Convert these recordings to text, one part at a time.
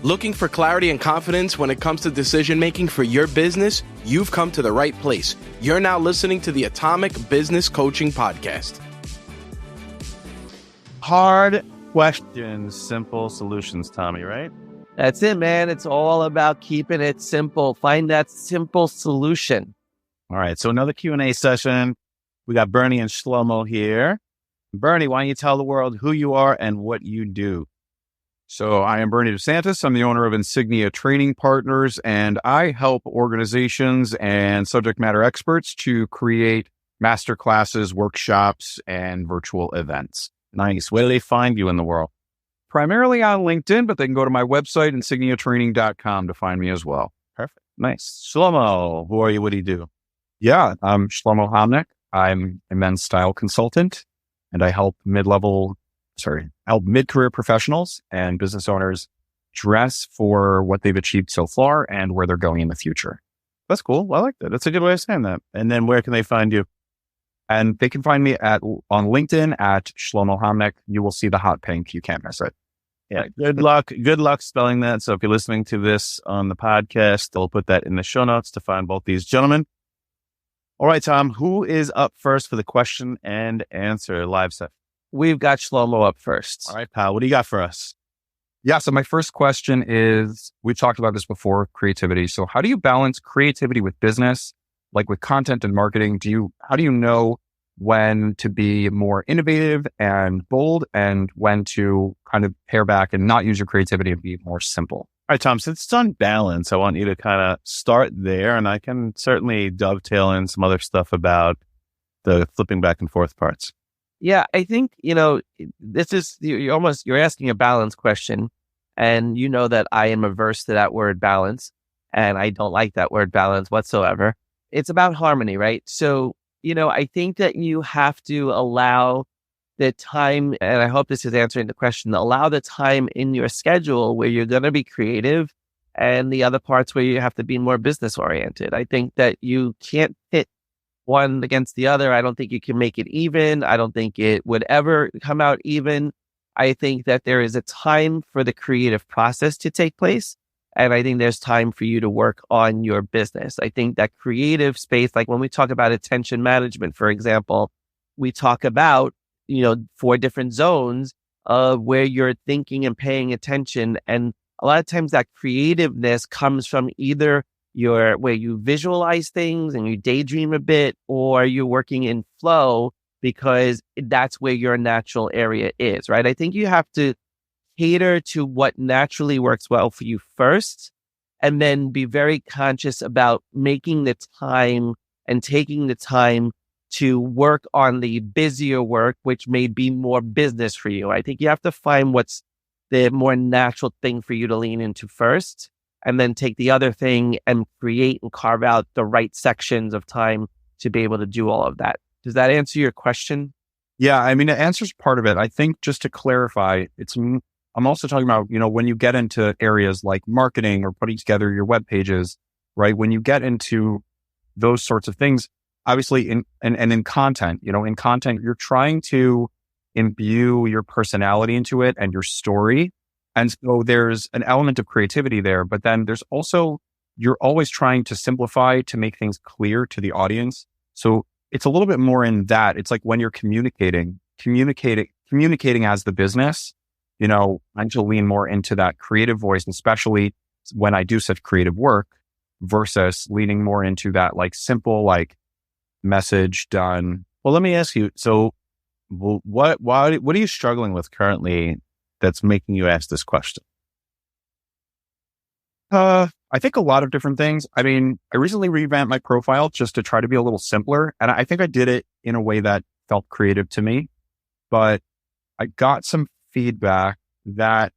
Looking for clarity and confidence when it comes to decision making for your business? You've come to the right place. You're now listening to the Atomic Business Coaching Podcast. Hard questions, simple solutions, Tommy, right? That's it, man. It's all about keeping it simple. Find that simple solution. All right. So another Q&A session. We got Bernie and Shlomo here. Bernie, why don't you tell the world who you are and what you do? So I am Bernie DeSantis. I'm the owner of Insignia Training Partners, and I help organizations and subject matter experts to create masterclasses, workshops, and virtual events. Nice. Where do they find you in the world? Primarily on LinkedIn, but they can go to my website, insigniatraining.com, to find me as well. Perfect. Nice. Shlomo, who are you? What do you do? Yeah, I'm Shlomo Homnick. I'm a men's style consultant, and I help mid-career professionals and business owners dress for what they've achieved so far and where they're going in the future. That's cool. I like that. That's a good way of saying that. And then where can they find you? And they can find me on LinkedIn at Shlomo Homnick. You will see the hot pink. You can't miss it. Yeah. Good luck. Good luck spelling that. So if you're listening to this on the podcast, they'll put that in the show notes to find both these gentlemen. All right, Tom, who is up first for the question and answer live set? We've got Shlomo up first. All right, pal, what do you got for us? Yeah, so my first question is, we've talked about this before, creativity. So how do you balance creativity with business, like with content and marketing? How do you know when to be more innovative and bold and when to kind of pare back and not use your creativity and be more simple? All right, Tom, since it's on balance, I want you to kind of start there, and I can certainly dovetail in some other stuff about the flipping back and forth parts. Yeah, I think, this is, you're asking a balance question, and you know that I am averse to that word balance, and I don't like that word balance whatsoever. It's about harmony, right? So, I think that you have to allow the time, and I hope this is answering the question, allow the time in your schedule where you're going to be creative and the other parts where you have to be more business oriented. I think that you can't pit one against the other. I don't think you can make it even. I don't think it would ever come out even. I think that there is a time for the creative process to take place. And I think there's time for you to work on your business. I think that creative space, like when we talk about attention management, for example, we talk about, 4 different zones of where you're thinking and paying attention. And a lot of times that creativeness comes from either where you visualize things and you daydream a bit, or you're working in flow because that's where your natural area is, right? I think you have to cater to what naturally works well for you first, and then be very conscious about making the time and taking the time to work on the busier work, which may be more business for you. I think you have to find what's the more natural thing for you to lean into first, and then take the other thing and create and carve out the right sections of time to be able to do all of that. Does that answer your question? Yeah, I mean, it answers part of it. I think just to clarify, I'm also talking about, when you get into areas like marketing or putting together your web pages, right? When you get into those sorts of things, obviously in content, in content, you're trying to imbue your personality into it and your story. And so there's an element of creativity there, but then there's also, you're always trying to simplify to make things clear to the audience. So it's a little bit more in that. It's like when you're communicating as the business, I'm to lean more into that creative voice, especially when I do such creative work, versus leaning more into that like simple, like message done. Well, let me ask you, so what are you struggling with currently that's making you ask this question? I think a lot of different things. I mean, I recently revamped my profile just to try to be a little simpler. And I think I did it in a way that felt creative to me, but I got some feedback that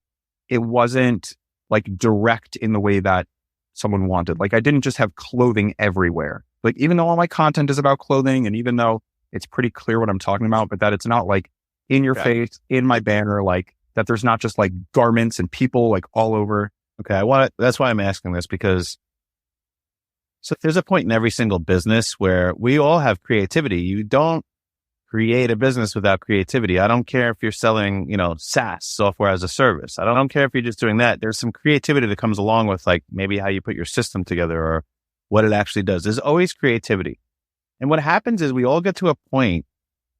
it wasn't like direct in the way that someone wanted. Like I didn't just have clothing everywhere. Like even though all my content is about clothing, and even though it's pretty clear what I'm talking about, but that it's not like in your face, in my banner, like that there's not just like garments and people like all over. Okay. That's why I'm asking this, because so there's a point in every single business where we all have creativity. You don't create a business without creativity. I don't care if you're selling, SaaS, software as a service. I don't care if you're just doing that. There's some creativity that comes along with like maybe how you put your system together or what it actually does. There's always creativity. And what happens is we all get to a point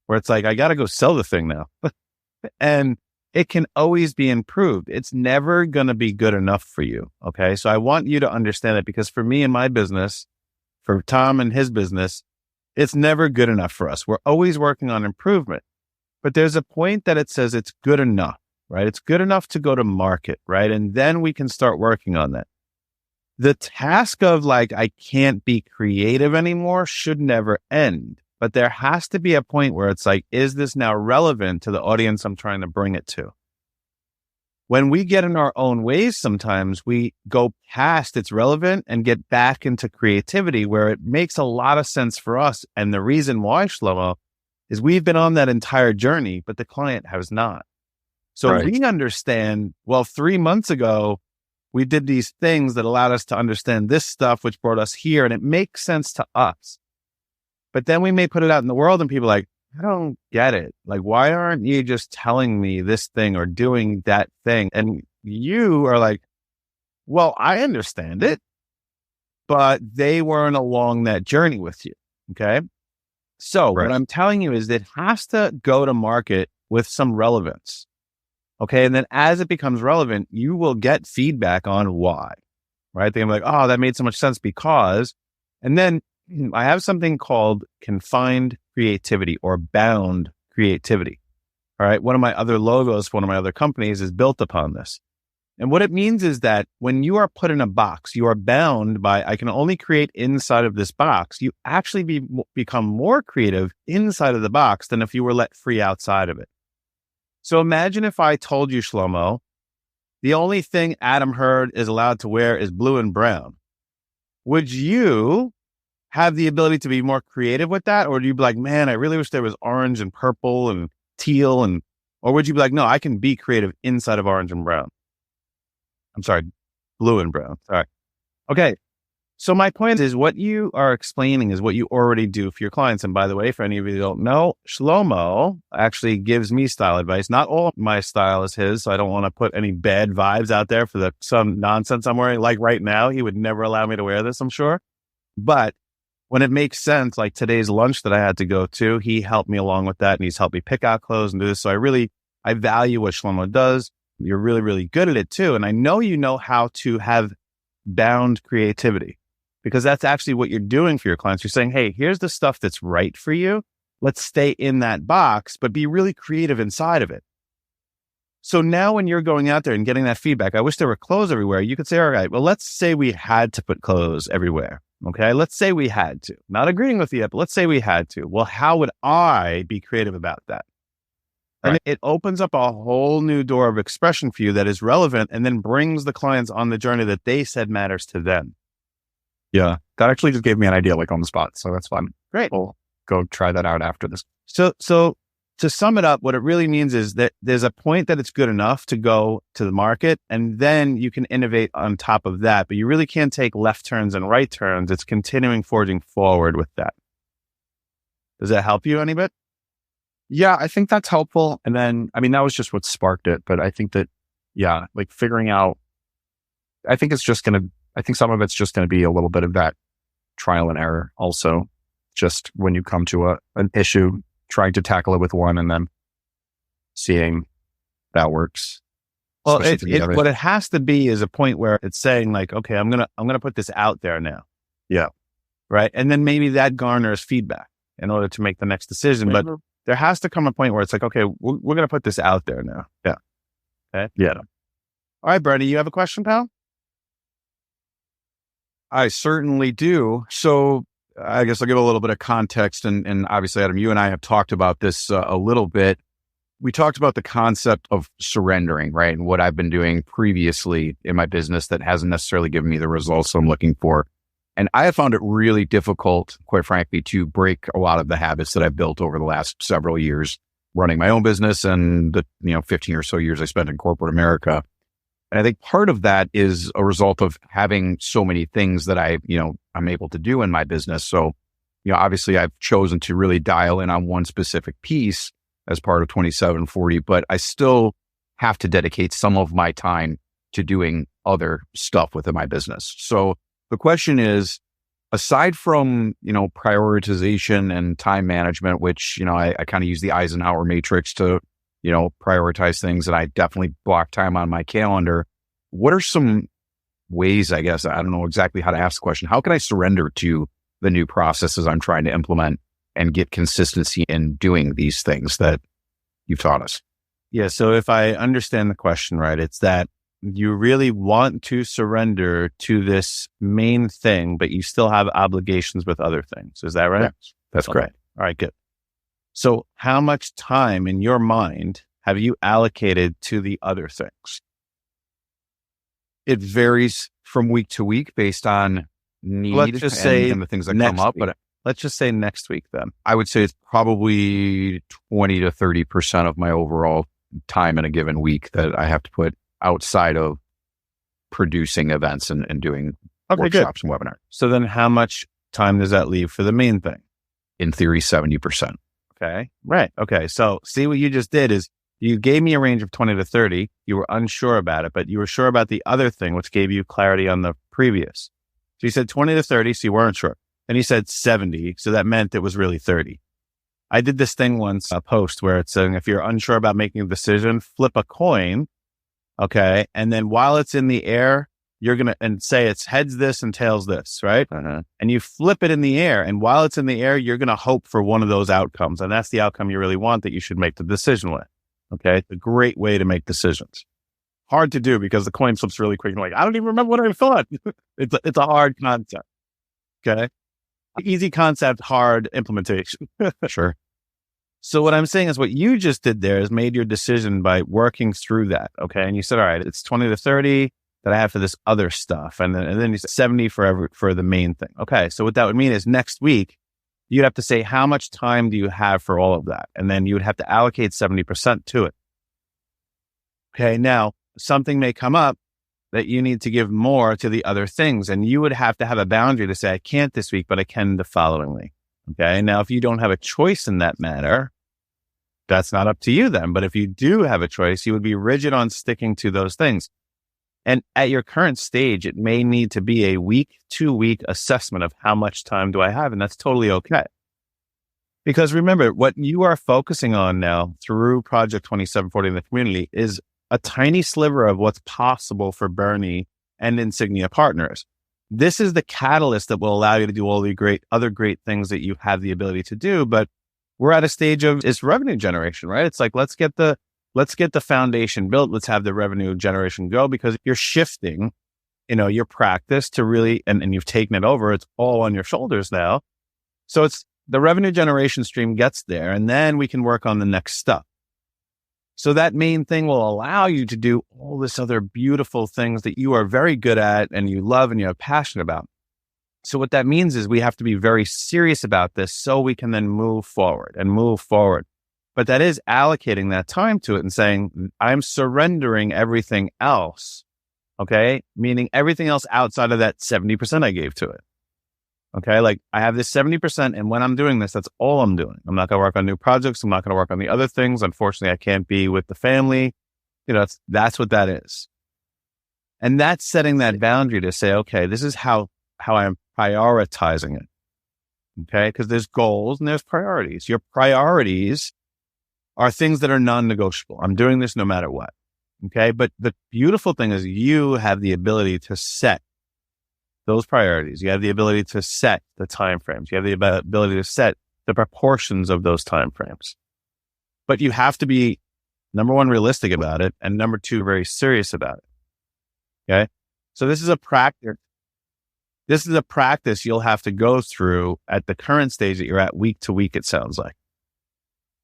where it's like, I got to go sell the thing now. And it can always be improved. It's never going to be good enough for you. Okay. So I want you to understand that, because for me and my business, for Tom and his business, it's never good enough for us. We're always working on improvement, but there's a point that it says it's good enough, right? It's good enough to go to market, right? And then we can start working on that. The task of like, I can't be creative anymore should never end. But there has to be a point where it's like, is this now relevant to the audience I'm trying to bring it to? When we get in our own ways, sometimes we go past it's relevant and get back into creativity where it makes a lot of sense for us. And the reason why, Shlomo, is we've been on that entire journey, but the client has not. So Right. we understand, well, 3 months ago, we did these things that allowed us to understand this stuff, which brought us here. And it makes sense to us. But then we may put it out in the world and people are like, I don't get it. Like, why aren't you just telling me this thing or doing that thing? And you are like, well, I understand it, but they weren't along that journey with you. Okay. So Right. what I'm telling you is that it has to go to market with some relevance. Okay. And then as it becomes relevant, you will get feedback on why, right? They're like, oh, that made so much sense because, and then I have something called confined creativity or bound creativity. All right. One of my other logos for one of my other companies is built upon this. And what it means is that when you are put in a box, you are bound by, I can only create inside of this box. You actually become more creative inside of the box than if you were let free outside of it. So imagine if I told you, Shlomo, the only thing Adam Hurd is allowed to wear is blue and brown. Would you have the ability to be more creative with that? Or do you be like, man, I really wish there was orange and purple and teal, or would you be like, no, I can be creative inside of orange and brown? I'm sorry, blue and brown. Sorry. Okay. So my point is what you are explaining is what you already do for your clients. And by the way, for any of you who don't know, Shlomo actually gives me style advice. Not all my style is his, so I don't want to put any bad vibes out there for some nonsense I'm wearing. Like right now, he would never allow me to wear this, I'm sure. But when it makes sense, like today's lunch that I had to go to, he helped me along with that and he's helped me pick out clothes and do this. So I value what Shlomo does. You're really, really good at it too. And I know you know how to have bound creativity because that's actually what you're doing for your clients. You're saying, hey, here's the stuff that's right for you. Let's stay in that box, but be really creative inside of it. So now when you're going out there and getting that feedback, I wish there were clothes everywhere. You could say, all right, well, let's say we had to put clothes everywhere. Okay. Let's say we had to. Not agreeing with you yet, but let's say we had to. Well, how would I be creative about that? And Right. it opens up a whole new door of expression for you that is relevant and then brings the clients on the journey that they said matters to them. Yeah. That actually just gave me an idea like on the spot. So that's fun. Great. We'll go try that out after this. So to sum it up, what it really means is that there's a point that it's good enough to go to the market and then you can innovate on top of that, but you really can't take left turns and right turns. It's continuing forging forward with that. Does that help you any bit? Yeah, I think that's helpful. And then, I mean, that was just what sparked it. But I think that, yeah, like figuring out, I think some of it's just going to be a little bit of that trial and error also. Just when you come to an issue, trying to tackle it with one and then seeing that works. Well, especially for the what it has to be is a point where it's saying like, okay, I'm going to put this out there now. Yeah. Right. And then maybe that garners feedback in order to make the next decision. But there has to come a point where it's like, okay, we're going to put this out there now. Yeah. Okay. Yeah. All right, Bernie, you have a question, pal? I certainly do. So I guess I'll give a little bit of context. And obviously, Adam, you and I have talked about this a little bit. We talked about the concept of surrendering, right? And what I've been doing previously in my business that hasn't necessarily given me the results I'm looking for. And I have found it really difficult, quite frankly, to break a lot of the habits that I've built over the last several years running my own business and the 15 or so years I spent in corporate America. And I think part of that is a result of having so many things that I'm able to do in my business. So, obviously I've chosen to really dial in on one specific piece as part of 2740, but I still have to dedicate some of my time to doing other stuff within my business. So the question is, aside from, prioritization and time management, which, I kind of use the Eisenhower matrix to, prioritize things, and I definitely block time on my calendar. What are some ways, I guess, I don't know exactly how to ask the question, how can I surrender to the new processes I'm trying to implement and get consistency in doing these things that you've taught us? Yeah. So if I understand the question right, it's that you really want to surrender to this main thing, but you still have obligations with other things. Is that right? Yeah, that's correct. All right, good. So how much time in your mind have you allocated to the other things? It varies from week to week based on need. Let's just say and the things that come up. But let's just say next week then. I would say it's probably 20 to 30% of my overall time in a given week that I have to put outside of producing events and doing workshops and webinars. So then how much time does that leave for the main thing? In theory, 70%. Okay. Right. Okay. So see what you just did is you gave me a range of 20 to 30. You were unsure about it, but you were sure about the other thing, which gave you clarity on the previous. So you said 20 to 30. So you weren't sure. Then you said 70. So that meant it was really 30. I did this thing once, a post where it's saying, if you're unsure about making a decision, flip a coin. Okay. And then while it's in the air, you're going to say it's heads this and tails this, right? Uh-huh. And you flip it in the air. And while it's in the air, you're going to hope for one of those outcomes. And that's the outcome you really want that you should make the decision with. Okay. It's a great way to make decisions. Hard to do because the coin flips really quick. You're like, I don't even remember what I thought. It's a hard concept. Okay. Easy concept, hard implementation. Sure. So what I'm saying is what you just did there is made your decision by working through that. Okay. And you said, all right, it's 20 to 30 that I have for this other stuff. And then you said 70 for the main thing. Okay. So what that would mean is next week, you'd have to say, how much time do you have for all of that? And then you would have to allocate 70% to it. Okay. Now something may come up that you need to give more to the other things. And you would have to have a boundary to say, I can't this week, but I can the following week. Okay. Now, if you don't have a choice in that matter, that's not up to you then. But if you do have a choice, you would be rigid on sticking to those things. And at your current stage, it may need to be a week, 2 week assessment of how much time do I have? And that's totally okay. Because remember, what you are focusing on now through Project 2740 in the community is a tiny sliver of what's possible for Bernie and Insignia partners. This is the catalyst that will allow you to do all the other great things that you have the ability to do. But we're at a stage of it's revenue generation, right? It's like, let's get the foundation built. Let's have the revenue generation go, because you're shifting, your practice to really, and you've taken it over. It's all on your shoulders now. So it's the revenue generation stream gets there, and then we can work on the next stuff. So that main thing will allow you to do all this other beautiful things that you are very good at and you love and you have passion about. So what that means is we have to be very serious about this so we can then move forward. But that is allocating that time to it and saying, I'm surrendering everything else. Okay. Meaning everything else outside of that 70% I gave to it. Okay. Like I have this 70%. And when I'm doing this, that's all I'm doing. I'm not going to work on new projects. I'm not going to work on the other things. Unfortunately, I can't be with the family. That's what that is. And that's setting that boundary to say, okay, this is how I'm prioritizing it. Okay. Because there's goals and there's priorities. Your priorities are things that are non-negotiable. I'm doing this no matter what. Okay. But the beautiful thing is you have the ability to set those priorities. You have the ability to set the timeframes. You have the ability to set the proportions of those timeframes. But you have to be, number one, realistic about it. And number two, very serious about it. Okay. So this is a practice. This is a practice you'll have to go through at the current stage that you're at week to week, it sounds like.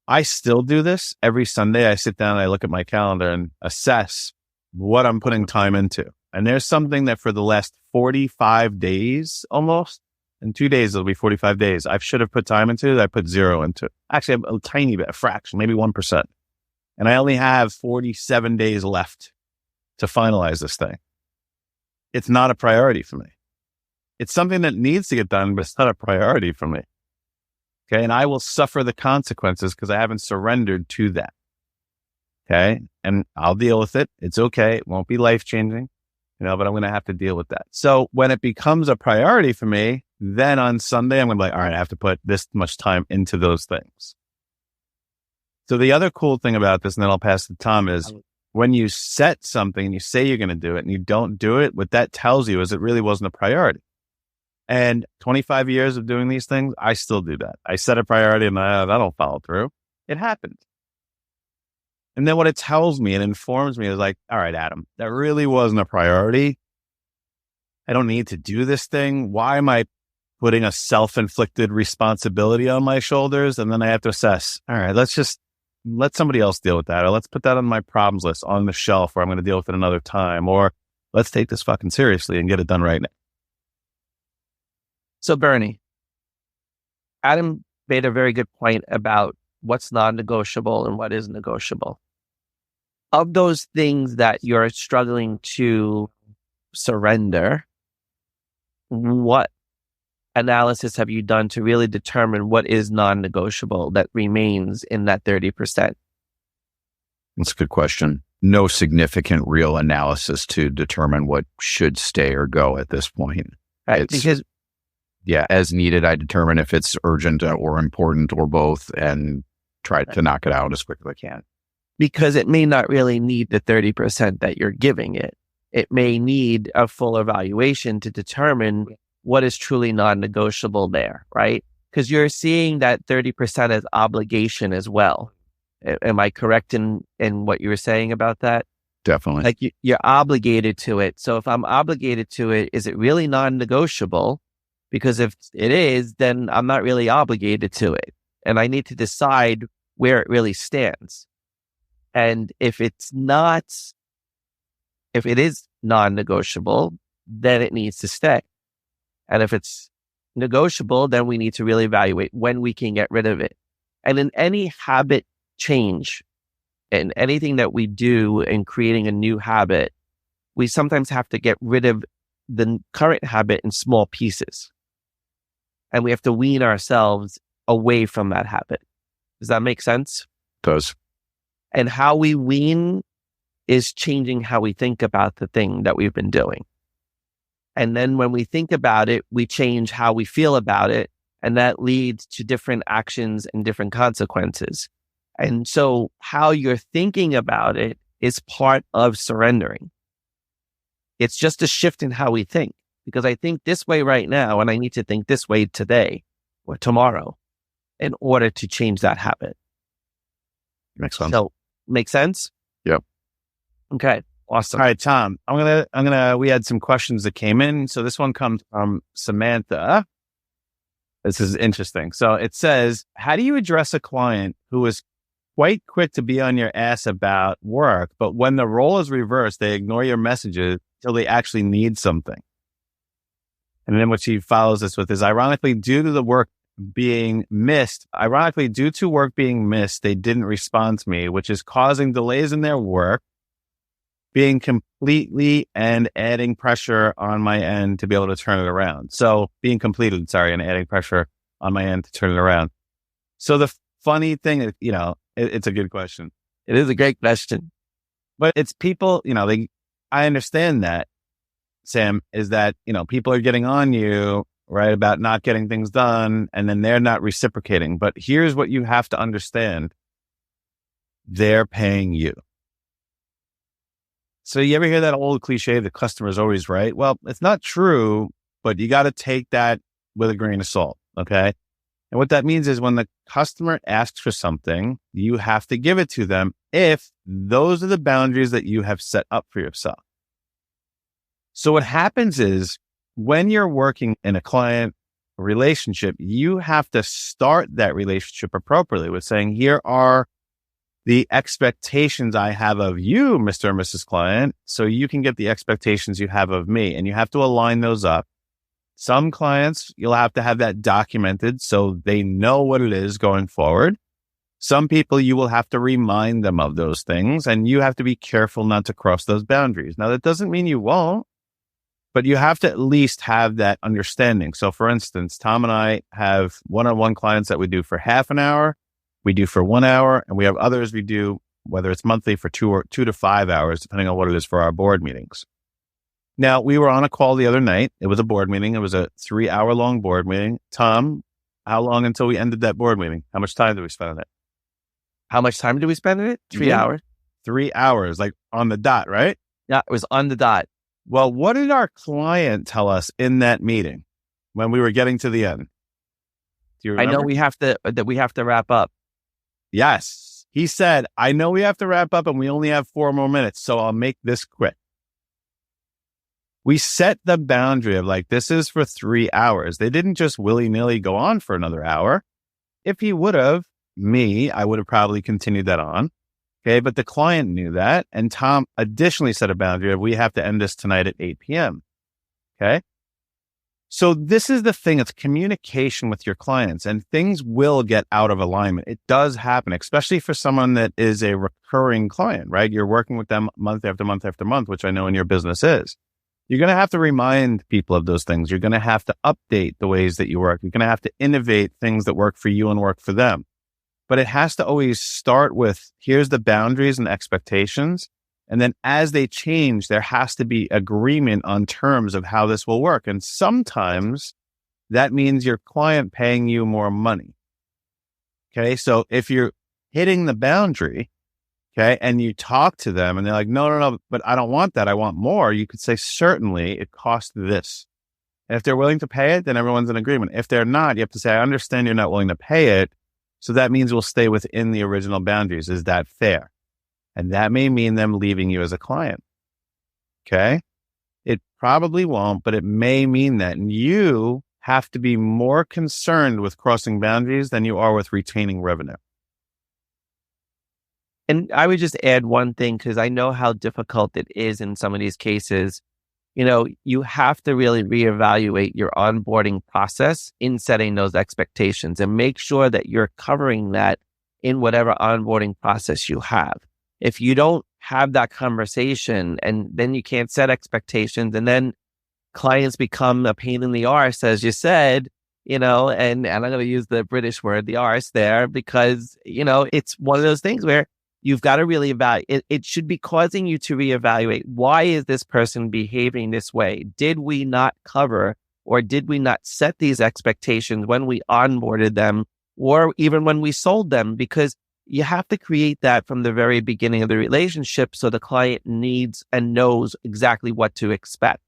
I still do this every Sunday. I sit down and I look at my calendar and assess what I'm putting time into. And there's something that for the last 45 days almost, in 2 days, it'll be 45 days. I should have put time into it. I put 0 into it. Actually, a tiny bit, a fraction, maybe 1%. And I only have 47 days left to finalize this thing. It's not a priority for me. It's something that needs to get done, but it's not a priority for me. Okay. And I will suffer the consequences because I haven't surrendered to that. Okay. And I'll deal with it. It's okay. It won't be life-changing, but I'm going to have to deal with that. So when it becomes a priority for me, then on Sunday, I'm going to be like, all right, I have to put this much time into those things. So the other cool thing about this, and then I'll pass to Tom, is when you set something and you say you're going to do it and you don't do it, what that tells you is it really wasn't a priority. And 25 years of doing these things, I still do that. I set a priority and I don't follow through. It happened. And then what it tells me and informs me is like, all right, Adam, that really wasn't a priority. I don't need to do this thing. Why am I putting a self-inflicted responsibility on my shoulders? And then I have to assess, all right, let somebody else deal with that. Or let's put that on my problems list on the shelf where I'm going to deal with it another time. Or let's take this fucking seriously and get it done right now. So Bernie, Adam made a very good point about what's non-negotiable and what is negotiable. Of those things that you're struggling to surrender, what analysis have you done to really determine what is non-negotiable that remains in that 30%? That's a good question. No significant real analysis to determine what should stay or go at this point. Right, because as needed, I determine if it's urgent or important or both and try to knock it out as quickly as I can. Because it may not really need the 30% that you're giving it. It may need a full evaluation to determine what is truly non-negotiable there, right? Because you're seeing that 30% as obligation as well. Am I correct in what you were saying about that? Definitely. Like you're obligated to it. So if I'm obligated to it, is it really non-negotiable? Because if it is, then I'm not really obligated to it. And I need to decide where it really stands. And if it is non-negotiable, then it needs to stay. And if it's negotiable, then we need to really evaluate when we can get rid of it. And in any habit change, and anything that we do in creating a new habit, we sometimes have to get rid of the current habit in small pieces. And we have to wean ourselves away from that habit. Does that make sense? It does. And how we wean is changing how we think about the thing that we've been doing. And then when we think about it, we change how we feel about it. And that leads to different actions and different consequences. And so how you're thinking about it is part of surrendering. It's just a shift in how we think. Because I think this way right now, and I need to think this way today or tomorrow in order to change that habit. Makes sense. So, make sense? Yep. Okay. Awesome. All right, Tom, we had some questions that came in. So this one comes from Samantha. This is interesting. So it says, how do you address a client who is quite quick to be on your ass about work, but when the role is reversed, they ignore your messages until they actually need something? And then what she follows this with is, ironically, due to work being missed, they didn't respond to me, which is causing delays in their work, being completely and adding pressure on my end to be able to turn it around. So being completed, and adding pressure on my end to turn it around. So the funny thing is, it's a good question. It is a great question. But it's people, I understand that, Sam, is that, people are getting on you, right, about not getting things done, and then they're not reciprocating. But here's what you have to understand. They're paying you. So you ever hear that old cliche, the customer's always right? Well, it's not true, but you got to take that with a grain of salt, okay? And what that means is when the customer asks for something, you have to give it to them if those are the boundaries that you have set up for yourself. So what happens is when you're working in a client relationship, you have to start that relationship appropriately with saying, here are the expectations I have of you, Mr. and Mrs. Client, so you can get the expectations you have of me. And you have to align those up. Some clients, you'll have to have that documented so they know what it is going forward. Some people, you will have to remind them of those things, and you have to be careful not to cross those boundaries. Now, that doesn't mean you won't. but you have to at least have that understanding. So for instance, Tom and I have one-on-one clients that we do for half an hour, we do for 1 hour, and we have others we do, whether it's monthly, for 2 to 5 hours, depending on what it is for our board meetings. Now, we were on a call the other night. It was a board meeting. It was a 3-hour-long board meeting. Tom, how long until we ended that board meeting? How much time did we spend on it? How much time did we spend in it? 3 hours. 3 hours, like on the dot, right? Yeah, it was on the dot. Well, what did our client tell us in that meeting when we were getting to the end? Do you remember? I know we have to wrap up. Yes. He said, I know we have to wrap up and we only have 4 more minutes, so I'll make this quick. We set the boundary of like, this is for 3 hours. They didn't just willy-nilly go on for another hour. If he would have, I would have probably continued that on. Okay. But the client knew that. And Tom additionally set a boundary of, we have to end this tonight at 8 p.m. Okay. So this is the thing. It's communication with your clients, and things will get out of alignment. It does happen, especially for someone that is a recurring client, right? You're working with them month after month after month, which I know in your business is. You're going to have to remind people of those things. You're going to have to update the ways that you work. You're going to have to innovate things that work for you and work for them. But it has to always start with, here's the boundaries and expectations. And then as they change, there has to be agreement on terms of how this will work. And sometimes that means your client paying you more money. Okay. So if you're hitting the boundary, okay, and you talk to them and they're like, no, but I don't want that. I want more. You could say, certainly it costs this. And if they're willing to pay it, then everyone's in agreement. If they're not, you have to say, I understand you're not willing to pay it. So that means we'll stay within the original boundaries. Is that fair? And that may mean them leaving you as a client. Okay. It probably won't, but it may mean that. And you have to be more concerned with crossing boundaries than you are with retaining revenue. And I would just add one thing, because I know how difficult it is in some of these cases. You know, you have to really reevaluate your onboarding process in setting those expectations and make sure that you're covering that in whatever onboarding process you have. If you don't have that conversation, and then you can't set expectations, and then clients become a pain in the arse, as you said, you know, and I'm going to use the British word, the arse there, because, you know, it's one of those things where you've got to really evaluate. It should be causing you to reevaluate. Why is this person behaving this way? Did we not cover, or did we not set these expectations when we onboarded them, or even when we sold them? Because you have to create that from the very beginning of the relationship, so the client needs and knows exactly what to expect.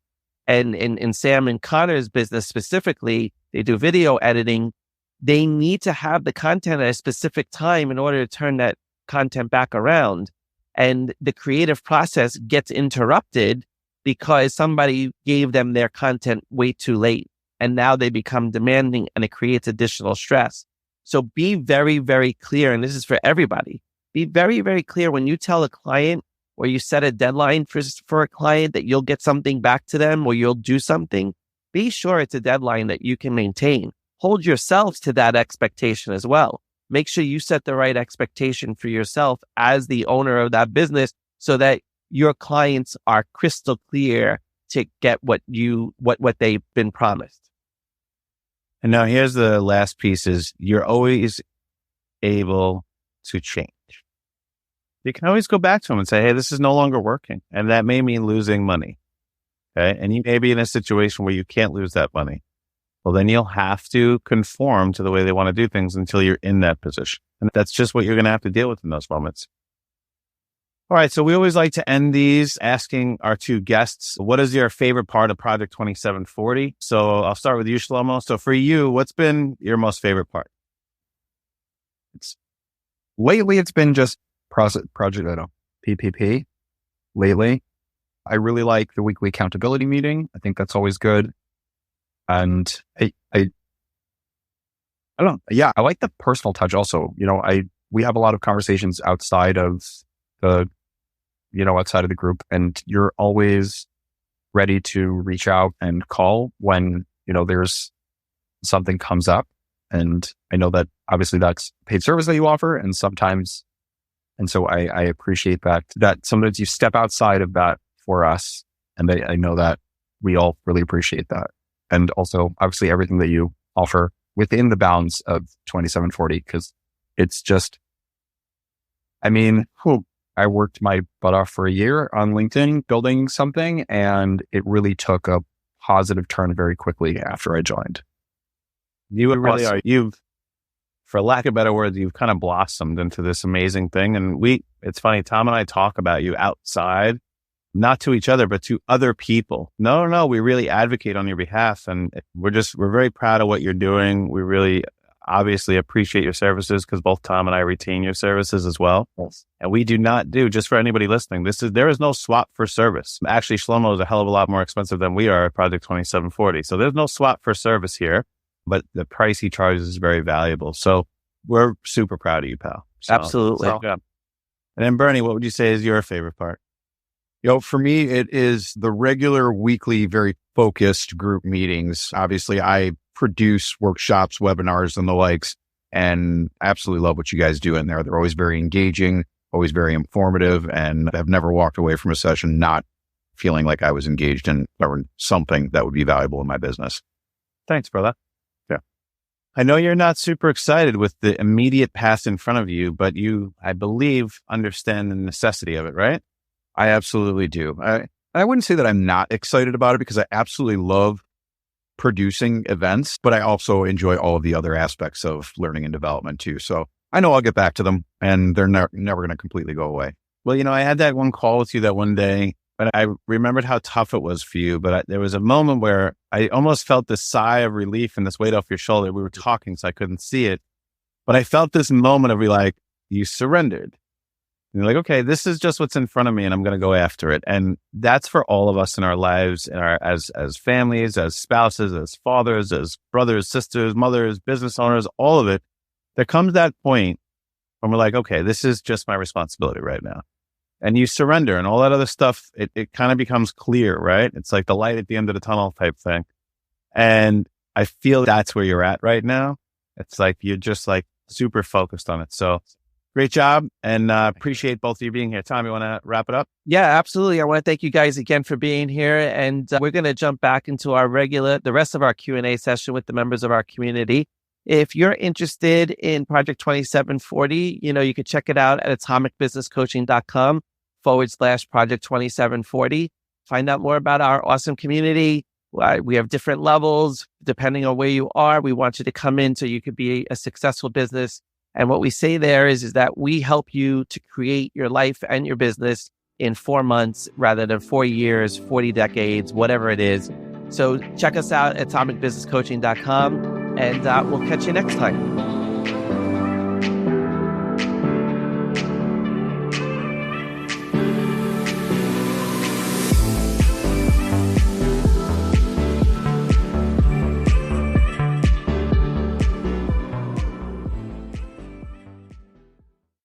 And in Sam and Connor's business specifically, they do video editing. They need to have the content at a specific time in order to turn that content back around. And the creative process gets interrupted because somebody gave them their content way too late. And now they become demanding, and it creates additional stress. So be very, very clear. And this is for everybody. Be very, very clear when you tell a client, or you set a deadline for a client, that you'll get something back to them or you'll do something. Be sure it's a deadline that you can maintain. Hold yourselves to that expectation as well. Make sure you set the right expectation for yourself as the owner of that business, so that your clients are crystal clear to get what they've been promised. And now here's the last piece: is you're always able to change. You can always go back to them and say, hey, this is no longer working. And that may mean losing money. Okay. And you may be in a situation where you can't lose that money. Well, then you'll have to conform to the way they want to do things until you're in that position. And that's just what you're going to have to deal with in those moments. All right. So we always like to end these asking our two guests, what is your favorite part of Project 2740? So I'll start with you, Shlomo. So for you, what's been your most favorite part? Lately, it's been just project PPP. Lately, I really like the weekly accountability meeting. I think that's always good. And I don't know. Yeah, I like the personal touch also. You know, we have a lot of conversations outside of the group, and you're always ready to reach out and call when, you know, there's something comes up. And I know that obviously that's paid service that you offer. And so I appreciate that sometimes you step outside of that for us. And I know that we all really appreciate that. And also, obviously, everything that you offer within the bounds of 2740, because it's just, I mean, I worked my butt off for a year on LinkedIn building something, and it really took a positive turn very quickly after I joined. You really are. For lack of better words, you've kind of blossomed into this amazing thing. And it's funny, Tom and I talk about you outside, not to each other, but to other people. No, we really advocate on your behalf. And we're very proud of what you're doing. We really obviously appreciate your services because both Tom and I retain your services as well. Yes. And we do not do, just for anybody listening, there is no swap for service. Actually, Shlomo is a hell of a lot more expensive than we are at Project 2740. So there's no swap for service here, but the price he charges is very valuable. So we're super proud of you, pal. So, Absolutely. And then Bernie, what would you say is your favorite part? For me, it is the regular weekly, very focused group meetings. Obviously, I produce workshops, webinars, and the likes, and I absolutely love what you guys do in there. They're always very engaging, always very informative, and I've never walked away from a session not feeling like I was engaged in something that would be valuable in my business. Thanks, brother. Yeah. I know you're not super excited with the immediate path in front of you, but you, I believe, understand the necessity of it, right? I absolutely do. I wouldn't say that I'm not excited about it because I absolutely love producing events, but I also enjoy all of the other aspects of learning and development too. So I know I'll get back to them and they're never going to completely go away. Well, I had that one call with you that one day, but I remembered how tough it was for you. But there was a moment where I almost felt this sigh of relief and this weight off your shoulder. We were talking, so I couldn't see it. But I felt this moment of you surrendered. And you're like, okay, this is just what's in front of me and I'm going to go after it. And that's for all of us in our lives, as families, as spouses, as fathers, as brothers, sisters, mothers, business owners, all of it. There comes that point when we're like, okay, this is just my responsibility right now. And you surrender and all that other stuff, it kind of becomes clear, right? It's like the light at the end of the tunnel type thing. And I feel that's where you're at right now. It's like, you're just super focused on it. So great job, and appreciate both of you being here. Tom, you want to wrap it up? Yeah, absolutely. I want to thank you guys again for being here, and we're going to jump back into the rest of our Q&A session with the members of our community. If you're interested in Project 2740, you can check it out at atomicbusinesscoaching.com/Project 2740. Find out more about our awesome community. We have different levels depending on where you are. We want you to come in so you could be a successful business. And what we say there is that we help you to create your life and your business in 4 months rather than 4 years, 40 decades, whatever it is. So check us out at atomicbusinesscoaching.com, and we'll catch you next time.